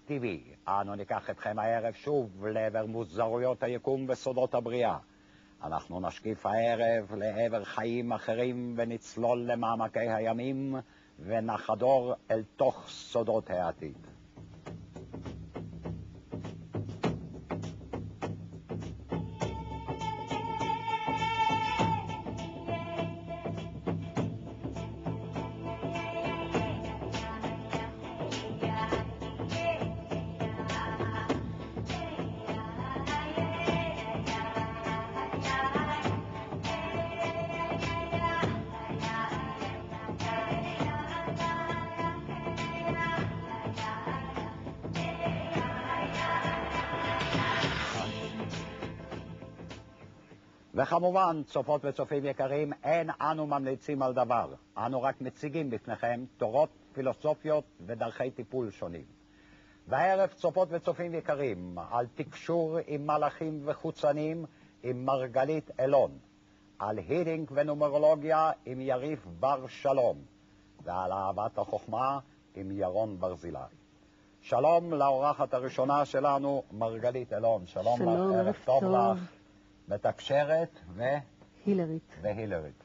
טבעי, אנו ניקח אתכם הערב שוב לעבר מוזרויות היקום וסודות הבריאה. אנחנו נשקיף הערב לעבר חיים אחרים ונצלול למעמקי הימים ונחדור אל תוך סודות העתיד. וכמובן, צופות וצופים יקרים, אין אנו ממליצים על דבר. אנו רק מציגים בפניכם תורות, פילוסופיות ודרכי טיפול שונים. והערב, צופות וצופים יקרים, על תקשור עם מלאכים וחוצנים עם מרגלית אלון, על הילינג ונומרולוגיה עם יריב בר שלום, ועל אהבת החוכמה עם ירון ברזילי. שלום לאורחת הראשונה שלנו, מרגלית אלון. שלום לך, ערב טוב לך. מתקשרת והילרית.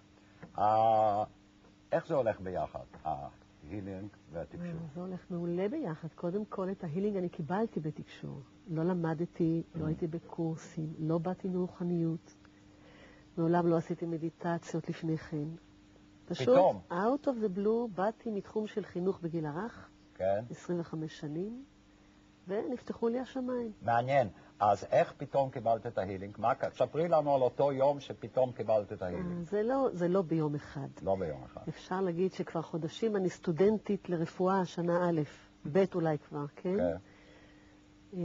איך זה הולך ביחד, ההילינג והתקשור? זה הולך מעולה ביחד. קודם כל את ההילינג אני קיבלתי בתקשור. לא למדתי, לא הייתי בקורסים, לא באתי מרוחניות. מעולם לא עשיתי מדיטציות לפני כן. פשוט, פתאום? out of the blue, באתי מתחום של חינוך בגיל הרך, כן. 25 שנים, ונפתחו לי השמיים. מעניין. אז איך פתאום קיבלת את ההילינג? ספרי לנו על אותו יום שפתאום קיבלת את ההילינג. זה לא ביום אחד. לא ביום אחד. אפשר להגיד שכבר חודשים אני סטודנטית לרפואה, שנה א', ב' אולי כבר, כן? כן.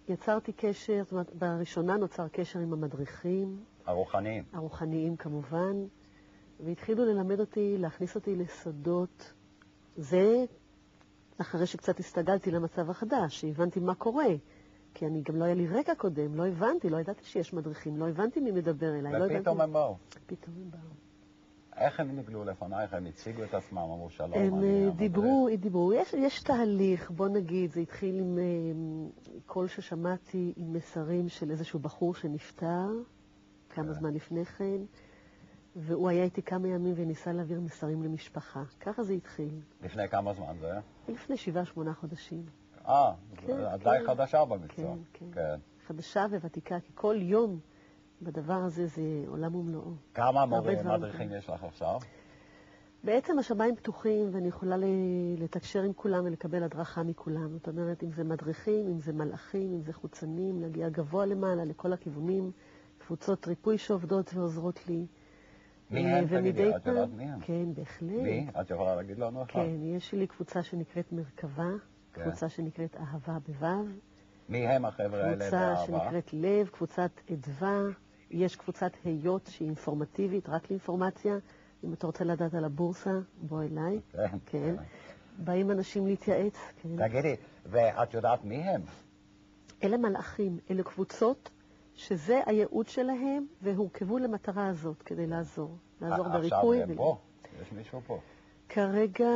יצרתי קשר, זאת אומרת, בראשונה נוצר קשר עם המדריכים. הרוחניים. הרוחניים כמובן. והתחילו ללמד אותי, להכניס אותי לסודות. זה אחרי שקצת הסתגלתי למצב החדש, שהבנתי מה קורה. כי אני גם לא היה לי רקע קודם, לא הבנתי, לא ידעתי שיש מדריכים, לא הבנתי מי מדבר אליי. ופתאום הם באו. פתאום הם באו. איך הם נגלו לפנייך? הם הציגו את עצמם, אמרו שלום. הם דיברו. יש תהליך, בוא נגיד, זה התחיל עם קול ששמעתי עם מסרים של איזשהו בחור שנפטר, כמה זמן לפני כן, והוא היה איתי כמה ימים וניסה להעביר מסרים למשפחה. ככה זה התחיל. לפני כמה זמן זה היה? לפני 7-8 חודשים. די חדשה במקצוע. כן. חדשה וותיקה, כי כל יום בדבר הזה זה עולם ומלואו. כמה מורים מדריכים יש לך עכשיו? בעצם השמיים פתוחים ואני יכולה לתקשר עם כולם ולקבל הדרכה מכולם. זאת אומרת, אם זה מדריכים, אם זה מלאכים, אם זה חוצנים, להגיע גבוה למעלה, לכל הכיוונים, קבוצות ריפוי שעובדות ועוזרות לי. מי הם? תגידי, את יודעת מי הם? כן, בהחלט. מי? את יכולה להגיד לנו אחד? כן, יש לי קבוצה שנקראת מרכבה, קבוצה שנקראת אהבה בוו. מי הם החבר'ה האלה באהבה? קבוצה שנקראת לב, קבוצת אדווה, יש קבוצת היות שהיא אינפורמטיבית, רק לאינפורמציה. אם אתה רוצה לדעת על הבורסה, בוא אליי. כן. באים אנשים להתייעץ. תגידי, ואת יודעת מי הם? אלה מלאכים, אלה קבוצות שזה הייעוד שלהם, והורכבו למטרה הזאת כדי לעזור. לעזור בריפוי. עכשיו הם פה? יש מישהו פה? כרגע...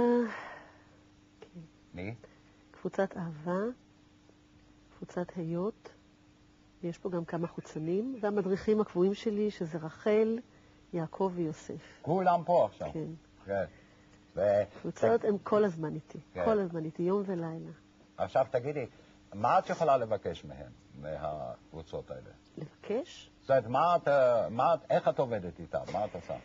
מי? קבוצת אהבה, קבוצת היות, יש פה גם כמה חוצנים, והמדריכים הקבועים שלי, שזה רחל, יעקב ויוסף. כולם פה עכשיו? כן. קבוצות הם כל הזמן איתי, כל הזמן איתי, יום ולילה. עכשיו תגידי, מה את יכולה לבקש מהם, מהקבוצות האלה? לבקש? זאת אומרת, איך את עובדת איתם? מה את עושה?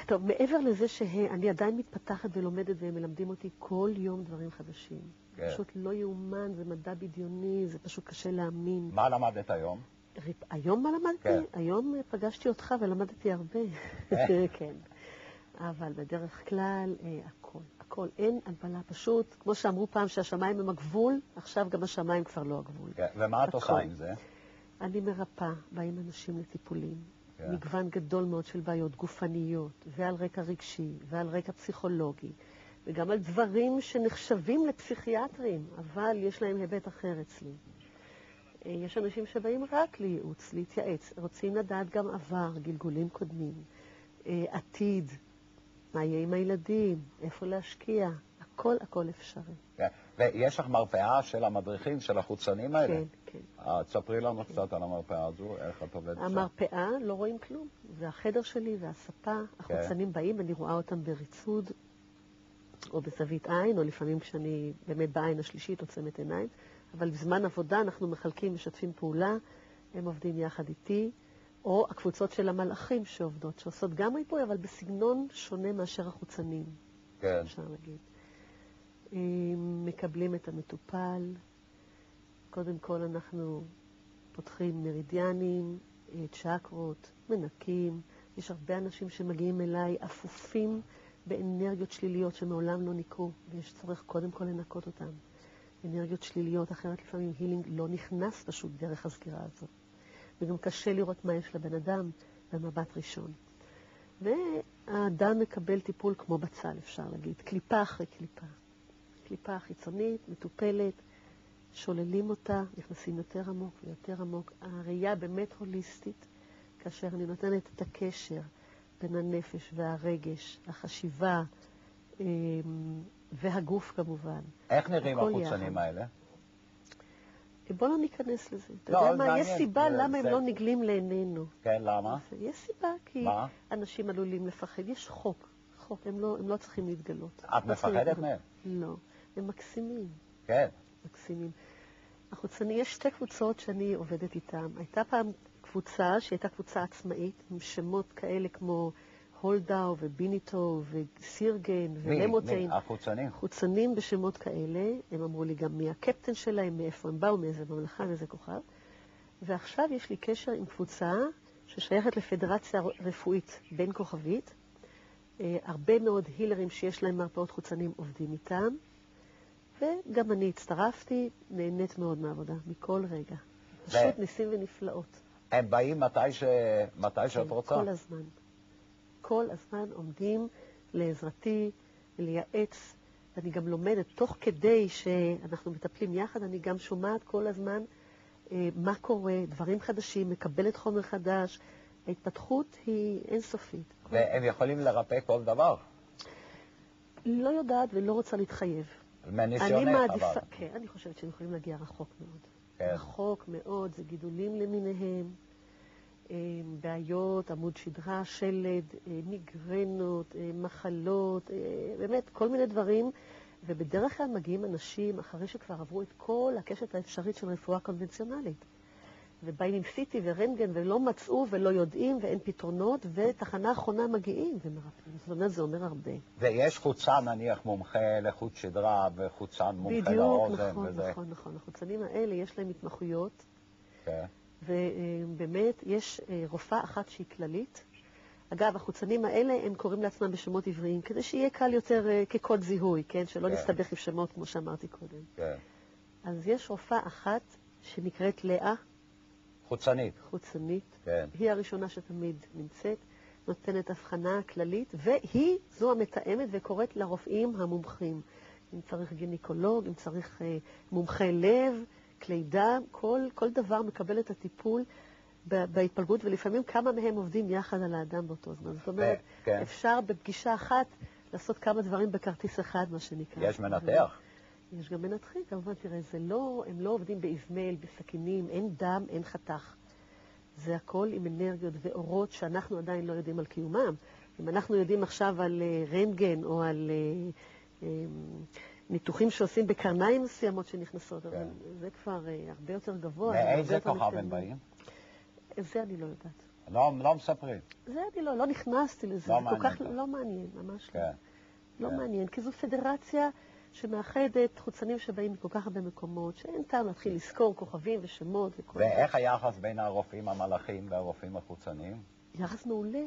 טוב, מעבר לזה שאני עדיין מתפתחת ולומדת והם מלמדים אותי כל יום דברים חדשים. פשוט לא יאומן, זה מדע בדיוני, זה פשוט קשה להאמין. מה למדת היום? היום מה למדתי? היום פגשתי אותך ולמדתי הרבה. כן. אבל בדרך כלל, הכל. אין הגבלה פשוט. כמו שאמרו פעם שהשמיים הם הגבול, עכשיו גם השמיים כבר לא הגבול. ומה את עושה עם זה? אני מרפא, באים אנשים לטיפולים. מגוון גדול מאוד של בעיות גופניות, ועל רקע רגשי, ועל רקע פסיכולוגי, וגם על דברים שנחשבים לפסיכיאטרים, אבל יש להם היבט אחר אצלי. יש אנשים שבאים רק לייעוץ, להתייעץ, רוצים לדעת גם עבר, גלגולים קודמים, עתיד, מה יהיה עם הילדים, איפה להשקיע, הכל אפשרי. ויש לך מרפאה של המדריכים, של החוצנים האלה? כן, כן. תספרי לנו קצת על המרפאה הזו, איך את עובדת שם? המרפאה, לא רואים כלום. זה החדר שלי והספה. החוצנים באים, אני רואה אותם בריצוד, או בזווית עין, או לפעמים כשאני באמת בעין השלישית עוצמת עיניים. אבל בזמן עבודה אנחנו מחלקים, משתפים פעולה, הם עובדים יחד איתי, או הקבוצות של המלאכים שעובדות, שעושות גם ריפוי, אבל בסגנון שונה מאשר החוצנים, כן. אפשר להגיד. מקבלים את המטופל, קודם כל אנחנו פותחים מרידיאנים, צ'קרות, מנקים. יש הרבה אנשים שמגיעים אליי אפופים באנרגיות שליליות שמעולם לא ניקו, ויש צורך קודם כל לנקות אותם. אנרגיות שליליות, אחרת לפעמים הילינג לא נכנס פשוט דרך הסגירה הזאת. וגם קשה לראות מה יש לבן אדם במבט ראשון. והאדם מקבל טיפול כמו בצל, אפשר להגיד, קליפה אחרי קליפה. קליפה חיצונית, מטופלת, שוללים אותה, נכנסים יותר עמוק ויותר עמוק. הראייה באמת הוליסטית, כאשר אני נותנת את הקשר בין הנפש והרגש, החשיבה והגוף כמובן. איך נראים החוצנים האלה? בוא לא ניכנס לזה. אתה יודע מה? יש סיבה למה הם לא נגלים לעינינו. כן, למה? יש סיבה, כי אנשים עלולים לפחד. יש חוק. הם לא צריכים להתגלות. את מפחדת מהם? לא. הם מקסימים. כן. מקסימים. החוצני, יש שתי קבוצות שאני עובדת איתן. הייתה פעם קבוצה שהייתה קבוצה עצמאית, עם שמות כאלה כמו הולדאו וביניטו וסירגן ולמוטיין. מי? החוצנים? חוצנים בשמות כאלה. הם אמרו לי גם מי הקפטן שלהם, מאיפה הם באו, מאיזה ממלכה, מאיזה כוכב. ועכשיו יש לי קשר עם קבוצה ששייכת לפדרציה רפואית בין כוכבית. הרבה מאוד הילרים שיש להם מרפאות חוצנים עובדים איתם. וגם אני הצטרפתי, נהנית מאוד מהעבודה, מכל רגע. פשוט ניסים ונפלאות. הם באים מתי שאת רוצה? כל הזמן. כל הזמן עומדים לעזרתי, לייעץ. אני גם לומדת, תוך כדי שאנחנו מטפלים יחד, אני גם שומעת כל הזמן מה קורה, דברים חדשים, מקבלת חומר חדש. ההתפתחות היא אינסופית. והם יכולים לרפא כל דבר? לא יודעת ולא רוצה להתחייב. מניסיונך אבל. כן, אני חושבת שהם יכולים להגיע רחוק מאוד. כן. רחוק מאוד, זה גידולים למיניהם, בעיות, עמוד שדרה, שלד, מיגרנות, מחלות, באמת כל מיני דברים. ובדרך כלל מגיעים אנשים אחרי שכבר עברו את כל הקשת האפשרית של רפואה קונבנציונלית. ובאים עם סיטי ורנגן ולא מצאו ולא יודעים ואין פתרונות, ותחנה האחרונה מגיעים ומרפאים. זאת אומרת, זה אומר הרבה. ויש חוצן, נניח, מומחה לחוט שדרה וחוצן מומחה לאוזן. בדיוק, נכון. החוצנים האלה יש להם התמחויות. כן. ובאמת יש רופאה אחת שהיא כללית. אגב, החוצנים האלה הם קוראים לעצמם בשמות עבריים, כדי שיהיה קל יותר כקוד זיהוי, כן? שלא נסתבך עם שמות כמו שאמרתי קודם. כן. אז יש רופאה אחת שנקראת לאה. חוצנית. כן. היא הראשונה שתמיד נמצאת, נותנת הבחנה כללית, והיא זו המתאמת וקוראת לרופאים המומחים. אם צריך גינקולוג, אם צריך מומחה לב, כלי דם, כל דבר מקבל את הטיפול בהתפלגות, ולפעמים כמה מהם עובדים יחד על האדם באותו זמן. זאת אומרת, אפשר בפגישה אחת לעשות כמה דברים בכרטיס אחד, מה שנקרא. יש מנתח? יש גם מנתחים, כמובן, תראה, הם לא עובדים באבמל, בסכינים, אין דם, אין חתך. זה הכל עם אנרגיות ואורות שאנחנו עדיין לא יודעים על קיומם. אם אנחנו יודעים עכשיו על רנטגן או על ניתוחים שעושים בקרניים מסוימות שנכנסות, אבל זה כבר הרבה יותר גבוה. מאיזה כוכב הם באים? זה אני לא יודעת. לא מספרים. זה אני לא נכנסתי לזה. זה כל כך לא מעניין, ממש לא. לא מעניין, כי זו פדרציה שמאחדת חוצנים שבאים מכל כך הרבה מקומות, שאין טעם להתחיל לזכור כוכבים ושמות וכל זה. ואיך היחס בין הרופאים המלאכים והרופאים החוצניים? יחס מעולה.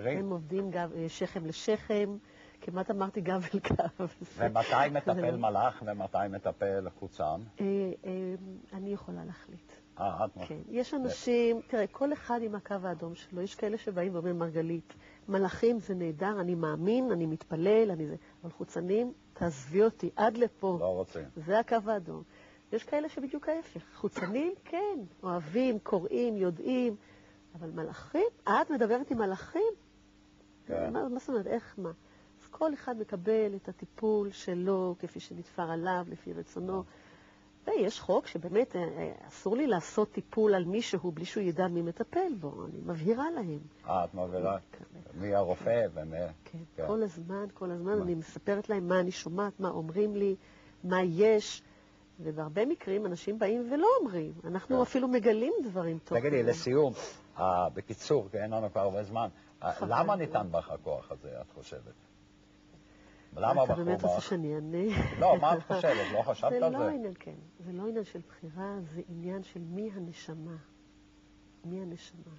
הם עובדים גם שכם לשכם, כמעט אמרתי גב אל גב. ומתי מטפל מלאך ומתי מטפל חוצן? אני יכולה להחליט. כן. יש אנשים, תראה, כל אחד עם הקו האדום שלו, יש כאלה שבאים ואומרים, מרגלית, מלאכים זה נהדר, אני מאמין, אני מתפלל, אבל חוצנים, תעזבי אותי, עד לפה. לא רוצים. זה הקו האדום. יש כאלה שבדיוק ההפך. חוצנים, כן, אוהבים, קוראים, יודעים, אבל מלאכים? את מדברת עם מלאכים? כן. מה זאת אומרת, איך, מה? אז כל אחד מקבל את הטיפול שלו, כפי שנתפר עליו, לפי רצונו. ויש חוק שבאמת אסור לי לעשות טיפול על מישהו בלי שהוא ידע מי מטפל בו. אני מבהירה להם. את מבהירה? מי הרופא ומי... כן, כל הזמן אני מספרת להם מה אני שומעת, מה אומרים לי, מה יש. ובהרבה מקרים אנשים באים ולא אומרים. אנחנו אפילו מגלים דברים טוב. תגידי, לסיום, בקיצור, כי אין לנו כבר הרבה זמן, למה ניתן בך הכוח הזה, את חושבת? למה בחרו בך? אתה באמת רוצה שאני אענה? לא, מה את חושבת? לא חשבת על זה? זה לא עניין, כן. זה לא עניין של בחירה, זה עניין של מי הנשמה. מי הנשמה?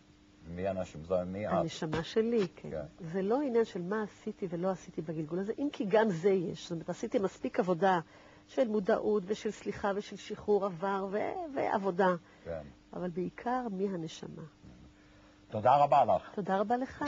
מי הנשמה? זה מי את? הנשמה שלי, כן. זה לא עניין של מה עשיתי ולא עשיתי בגלגול הזה, אם כי גם זה יש. זאת אומרת, עשיתי מספיק עבודה של מודעות ושל סליחה ושל שחרור עבר ועבודה. כן. אבל בעיקר מי הנשמה. תודה רבה לך. תודה רבה לך.